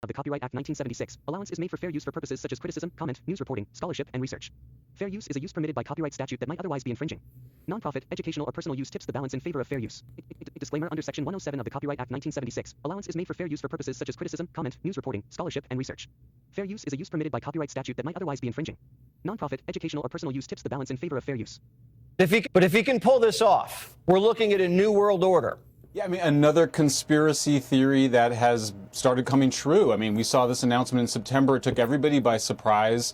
of the Copyright Act 1976, allowance is made for fair use for purposes such as criticism, comment, news reporting, scholarship, and research. Fair use is a use permitted by copyright statute that might otherwise be infringing. Nonprofit, educational, or personal use tips the balance in favor of fair use. Disclaimer under Section 107 of the Copyright Act 1976, allowance is made for fair use for purposes such as criticism, comment, news reporting, scholarship, and research. Fair use is a use permitted by copyright statute that might otherwise be infringing. Nonprofit, educational, or personal use tips the balance in favor of fair use. But if he can pull this off, we're looking at a new world order. Yeah, I mean, another conspiracy theory that has started coming true. I mean, we saw this announcement in September. It took everybody by surprise.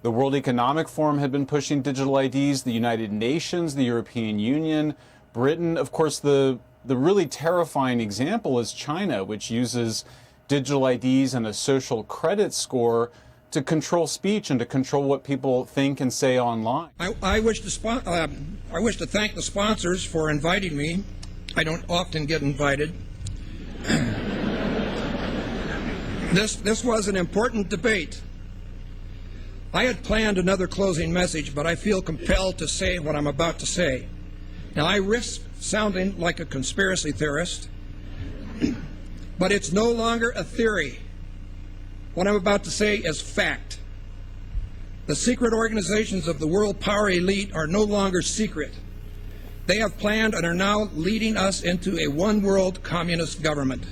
The World Economic Forum had been pushing digital IDs, the United Nations, the European Union, Britain. Of course, the really terrifying example is China, which uses digital IDs and a social credit score to control speech and to control what people think and say online. I wish to thank the sponsors for inviting me. I don't often get invited. This was an important debate. I had planned another closing message, but I feel compelled to say what I'm about to say. Now, I risk sounding like a conspiracy theorist, but it's no longer a theory. What I'm about to say is fact. The secret organizations of the world power elite are no longer secret. They have planned and are now leading us into a one-world communist government.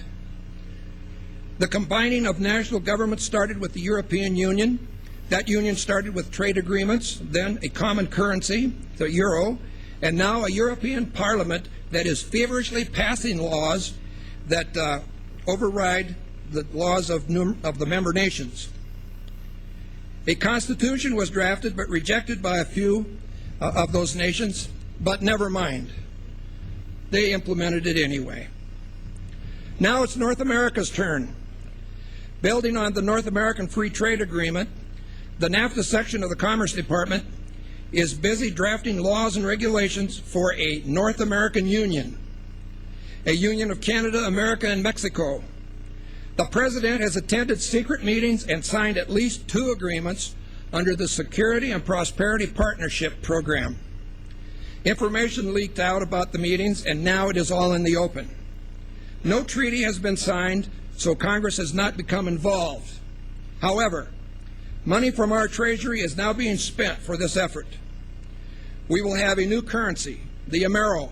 The combining of national governments started with the European Union. That union started with trade agreements, then a common currency, the euro, and now a European Parliament that is feverishly passing laws that override the laws of the member nations. A constitution was drafted but rejected by a few of those nations. But never mind. They implemented it anyway. Now it's North America's turn. Building on the North American Free Trade Agreement, the NAFTA section of the Commerce Department is busy drafting laws and regulations for a North American Union, a union of Canada, America, and Mexico. The President has attended secret meetings and signed at least 2 agreements under the Security and Prosperity Partnership Program. Information leaked out about the meetings, and now it is all in the open. No treaty has been signed, so Congress has not become involved. However, money from our Treasury is now being spent for this effort. We will have a new currency, the Amero,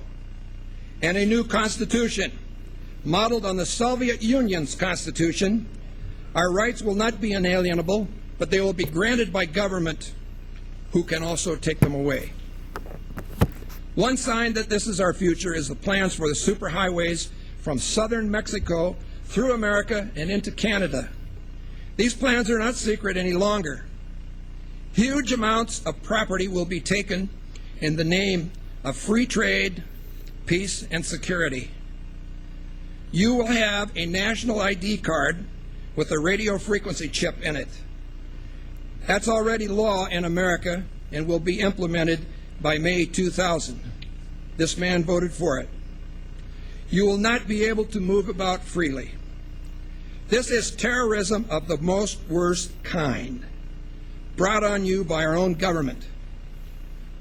and a new constitution modeled on the Soviet Union's constitution. Our rights will not be inalienable, but they will be granted by government, who can also take them away. One sign that this is our future is the plans for the superhighways from southern Mexico through America and into Canada. These plans are not secret any longer. Huge amounts of property will be taken in the name of free trade, peace, and security. You will have a national ID card with a radio frequency chip in it. That's already law in America and will be implemented by May 2000. This man voted for it. You will not be able to move about freely. This is terrorism of the most worst kind, brought on you by our own government.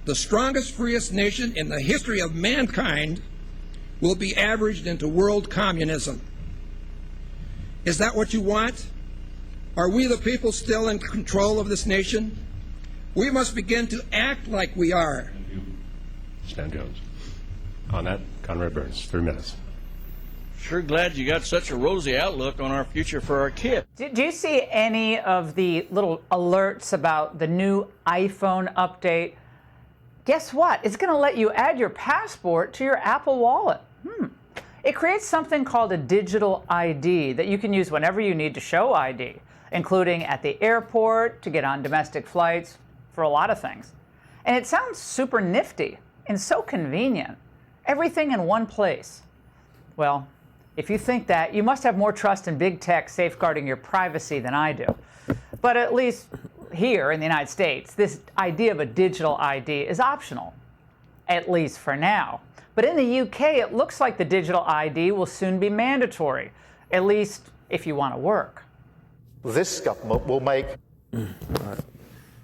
The strongest, freest nation in the history of mankind will be averaged into world communism. Is that what you want? Are we the people still in control of this nation? We must begin to act like we are. Thank you. Stan Jones. On that, Conrad Burns, 3 minutes. Sure glad you got such a rosy outlook on our future for our kids. Do you see any of the little alerts about the new iPhone update? Guess what? It's going to let you add your passport to your Apple Wallet. It creates something called a digital ID that you can use whenever you need to show ID, including at the airport, to get on domestic flights, for a lot of things. And it sounds super nifty and so convenient. Everything in one place. Well, if you think that, you must have more trust in big tech safeguarding your privacy than I do. But at least here in the United States, this idea of a digital ID is optional, at least for now. But in the UK, it looks like the digital ID will soon be mandatory, at least if you want to work. This government will make...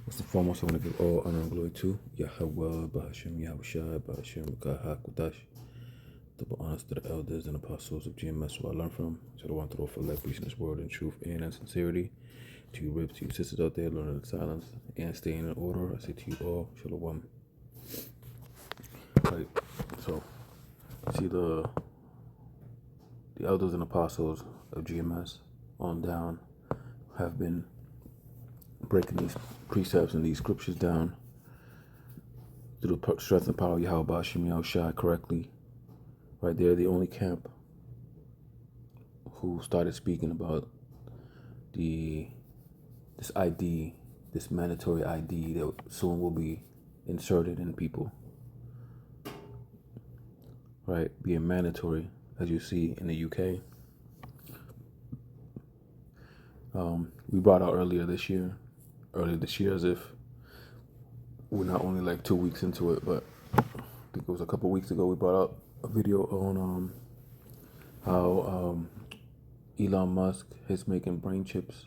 First and foremost, I want to give all honor and glory to Yahweh, Bahashem, Yahushua, Bahashem, Kahakudash. Double honors to the elders and apostles of GMS who I learned from. So I want to offer life, peace in this world, and truth and in sincerity. To you ribs, to you sisters out there, learning in silence and staying in order. I say to you all, shalom. Right. So, see the elders and apostles of GMS on down have been breaking these precepts and these scriptures down through the strength and power of Yahweh Bashim Yahushua correctly. Right, they're the only camp who started speaking about this ID, this mandatory ID that soon will be inserted in people. Right, being mandatory, as you see in the UK. We brought out earlier this year as if we're not only like 2 weeks into it, but I think it was a couple weeks ago we brought out a video on how Elon Musk is making brain chips,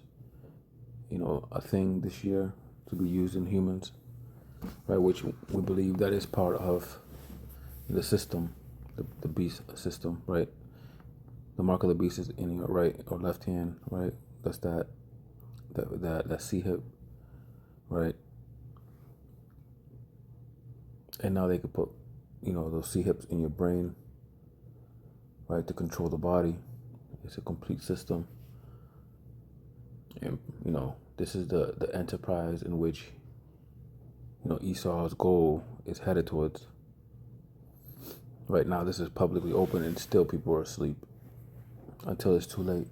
a thing this year to be used in humans, right? Which we believe that is part of the system, the beast system, right? The mark of the beast is in your right or left hand, right? That's that C-hip, right? And now they could put, those C-hips in your brain, right, to control the body. It's a complete system. And, this is the enterprise in which, Esau's goal is headed towards. Right now, this is publicly open and still people are asleep until it's too late.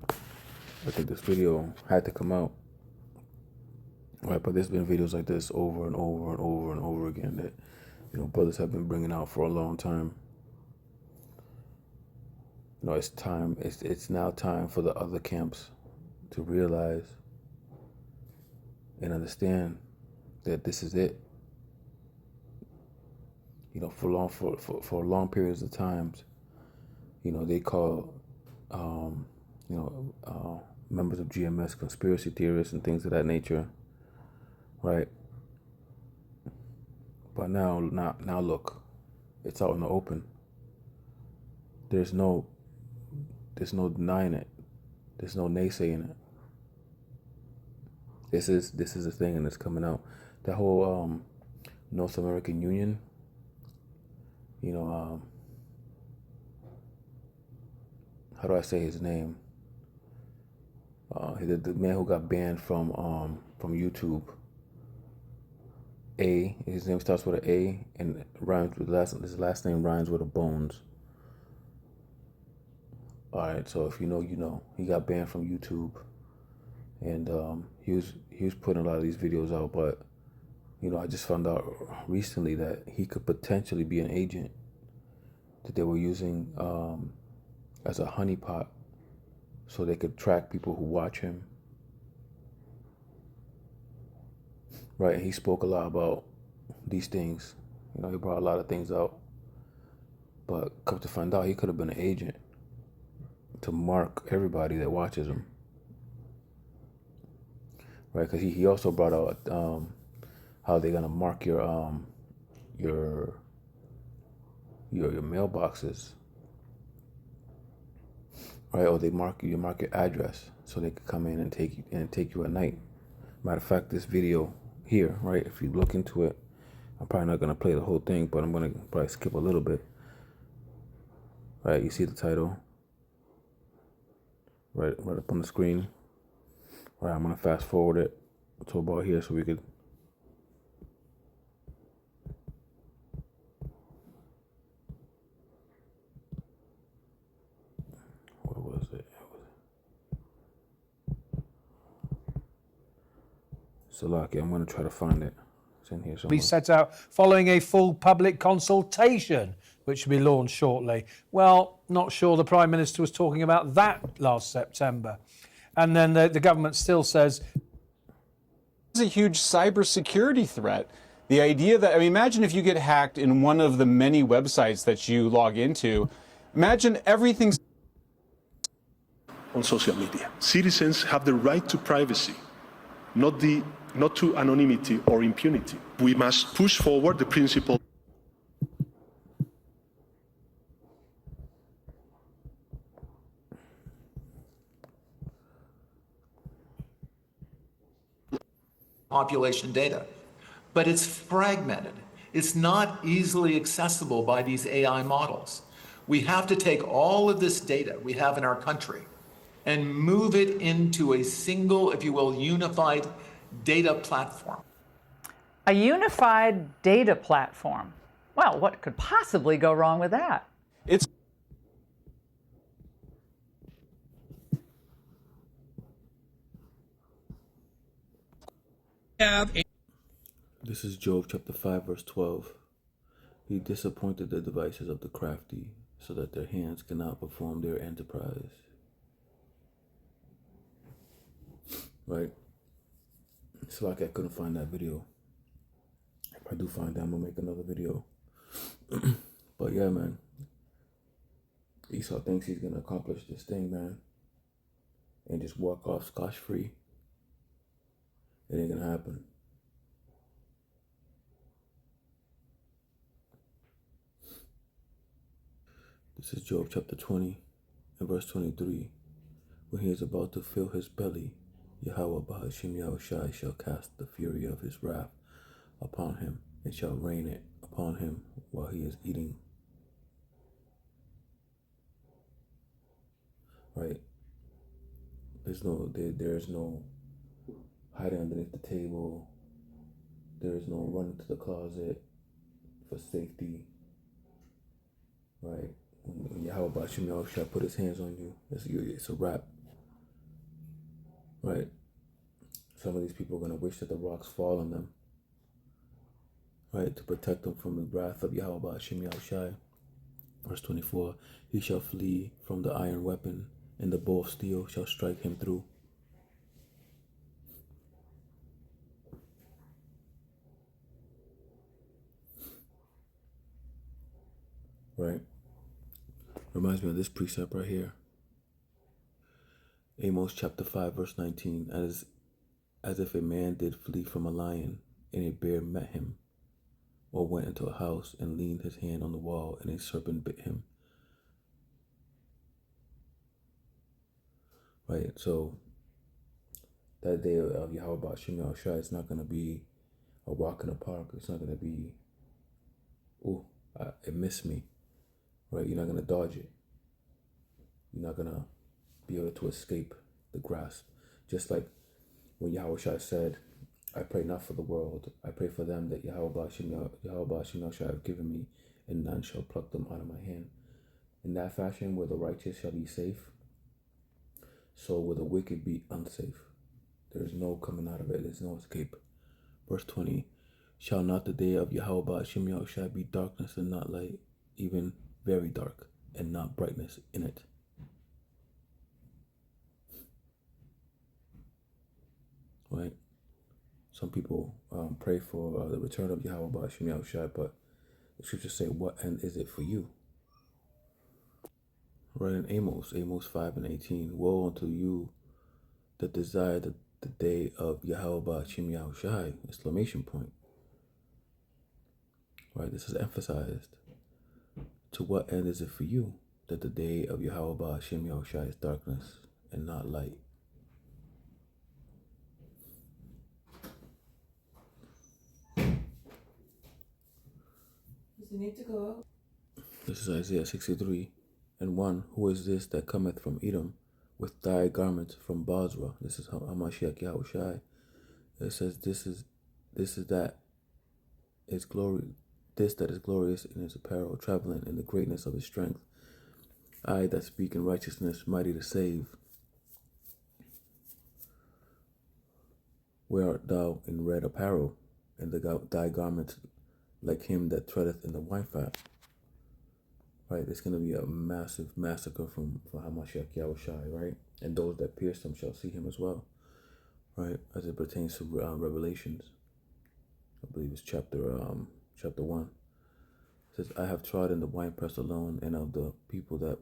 I think this video had to come out. Right, but there's been videos like this over and over and over and over again that, brothers have been bringing out for a long time. It's time. It's now time for the other camps to realize and understand that this is it. For long periods of times, they call, members of GMS conspiracy theorists and things of that nature. Right. But now look, it's out in the open. There's no denying it. There's no naysaying it. This is a thing, and it's coming out. The whole North American Union, how do I say his name? The man who got banned from YouTube. His name starts with an A and rhymes with his last name rhymes with a Bones. All right, so if you know, he got banned from YouTube, and he was putting a lot of these videos out. But I just found out recently that he could potentially be an agent that they were using as a honeypot, so they could track people who watch him. Right, he spoke a lot about these things. He brought a lot of things out. But come to find out, he could have been an agent to mark everybody that watches him. Right, because he also brought out how they're gonna mark your mailboxes. Right, or they mark your address so they could come in and take you at night. Matter of fact, this video here, right, if you look into it, I'm probably not going to play the whole thing, but I'm going to probably skip a little bit. Right, you see the title right up on the screen. Right, I'm going to fast forward it to about here so we could. What was it? Salaki, I'm going to try to find it. It's in here somewhere. Be set out following a full public consultation, which will be launched shortly. Well, not sure the Prime Minister was talking about that last September. And then the government still says it's a huge cybersecurity threat. The idea that, imagine if you get hacked in one of the many websites that you log into. Imagine everything's on social media. Citizens have the right to privacy, not to anonymity or impunity. We must push forward the principle. population data, but it's fragmented. It's not easily accessible by these AI models. We have to take all of this data we have in our country and move it into a single, if you will, unified data platform. A unified data platform. Well, what could possibly go wrong with that? It's This is Job chapter 5, verse 12. He disappointed the devices of the crafty, so that their hands cannot perform their enterprise. Right? It's like I couldn't find that video. If I do find that, I'm gonna make another video. But yeah, man. Esau thinks he's gonna accomplish this thing, man, and just walk off scotch-free. It ain't gonna happen. This is Job chapter 20 and verse 23. When he is about to fill his belly, Yahweh Bahashim Yahushai shall cast the fury of his wrath upon him, and shall rain it upon him while he is eating. Right? There's no hiding underneath the table. There is no running to the closet for safety. Right? When Yahweh Bahashim Yahushai put his hands on you, it's a wrap. Right? Some of these people are going to wish that the rocks fall on them. Right? To protect them from the wrath of Yahweh Bahashim Yahushai. Verse 24. He shall flee from the iron weapon, and the bow of steel shall strike him through. Right? Reminds me of this precept right here. Amos chapter 5 verse 19. As if a man did flee from a lion, and a bear met him, or went into a house and leaned his hand on the wall, and a serpent bit him. Right, so that day of Yahweh Bahashim Yahushai, it's not going to be a walk in the park. It's not going to be, it missed me. Right, you're not going to dodge it. You're not going to be able to escape the grasp. Just like when Yahushua said, I pray not for the world, I pray for them that Yahweh Bahashim Yahushua have given me, and none shall pluck them out of my hand. In that fashion, where the righteous shall be safe, so will the wicked be unsafe. There is no coming out of it. There's no escape. Verse 20, shall not the day of Yahweh Bahashim Yahushua be darkness and not light, even very dark, and not brightness in it? Right? Some people pray for the return of Yahweh Bahashim Yahushua, but the scriptures say, what end is it for you? Right, in Amos 5 and 18, woe unto you that desire the day of Yahweh Bahashim Yahushai, exclamation point. Right, this is emphasized. To what end is it for you that the day of Yahweh Bahashim Yahushai is darkness and not light? Does it need to go out? This is Isaiah 63 and 1. Who is this that cometh from Edom with dyed garments from Basra? This is Hamashiach Yahushai. It says, this is that is glory. This that is glorious in his apparel, traveling in the greatness of his strength. I that speak in righteousness, mighty to save. Where art thou in red apparel, and thy garments like him that treadeth in the wine fat? Right, there's going to be a massive massacre from Hamashiach Yahushai, right? And those that pierced him shall see him as well, right? As it pertains to Revelations, I believe it's chapter 1. It says, I have trodden the winepress alone, and of the people that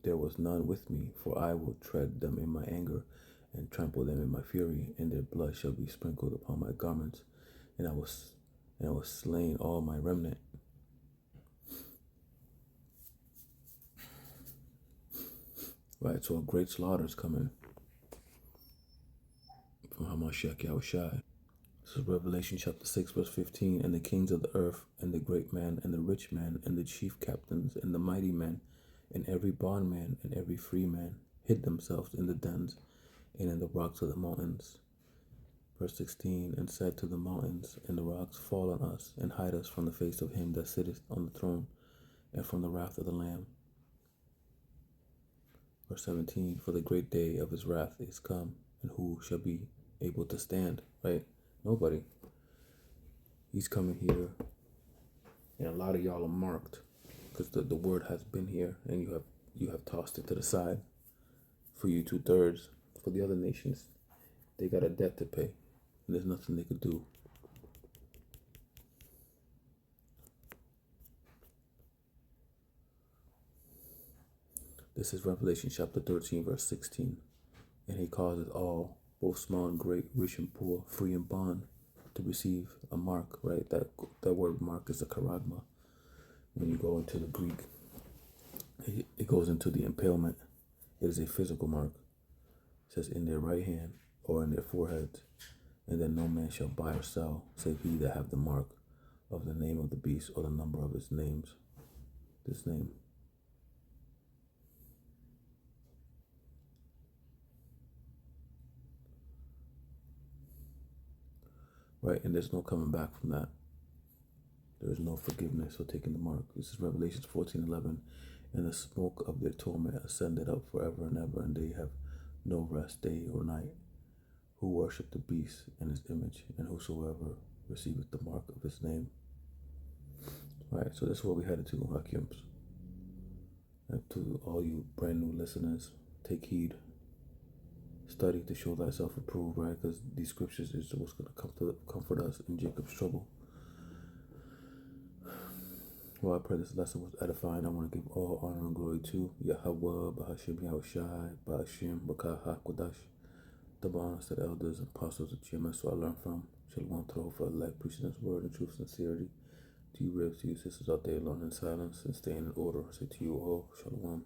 there was none with me, for I will tread them in my anger, and trample them in my fury, and their blood shall be sprinkled upon my garments, and I was slain all my remnant. Right, so a great slaughter is coming from Hamashiach Yahushai. This is Revelation chapter 6, verse 15. And the kings of the earth, and the great man, and the rich man, and the chief captains, and the mighty men, and every bondman, and every free man, hid themselves in the dens, and in the rocks of the mountains. Verse 16, and said to the mountains and the rocks, fall on us, and hide us from the face of him that sitteth on the throne, and from the wrath of the Lamb. Verse 17, for the great day of his wrath is come, and who shall be able to stand? Right? Nobody. He's coming here, and a lot of y'all are marked, because the word has been here, and you have tossed it to the side. For you 2/3, for the other nations, they got a debt to pay, and there's nothing they could do. This is Revelation chapter 13, verse 16. And he causes all, both small and great, rich and poor, free and bond, to receive a mark, right? That word mark is a charagma. When you go into the Greek, it goes into the impalement. It is a physical mark. It says in their right hand or in their foreheads. And then no man shall buy or sell, save he that have the mark of the name of the beast or the number of his names. This name. Right, and there's no coming back from that. There is no forgiveness for taking the mark. This is Revelation 14:11. And the smoke of their torment ascended up forever and ever, and they have no rest day or night, who worship the beast and his image, and whosoever receiveth the mark of his name. Right, so that's what we headed to, Hakims. And to all you brand new listeners, take heed. Study to show thyself approved, right? Because these scriptures is what's going to comfort us in Jacob's trouble. Well, I pray this lesson was edifying. I want to give all honor and glory to Yahweh, Bahashim Yahushai, Bahashim Bakah HaKodash, the honest elders and apostles of GMS, so I learned from. Shalom to for elect, preaching His word in true sincerity. To you, ribs, to you, sisters out there alone in silence and staying in order. I say to you all, Shalom.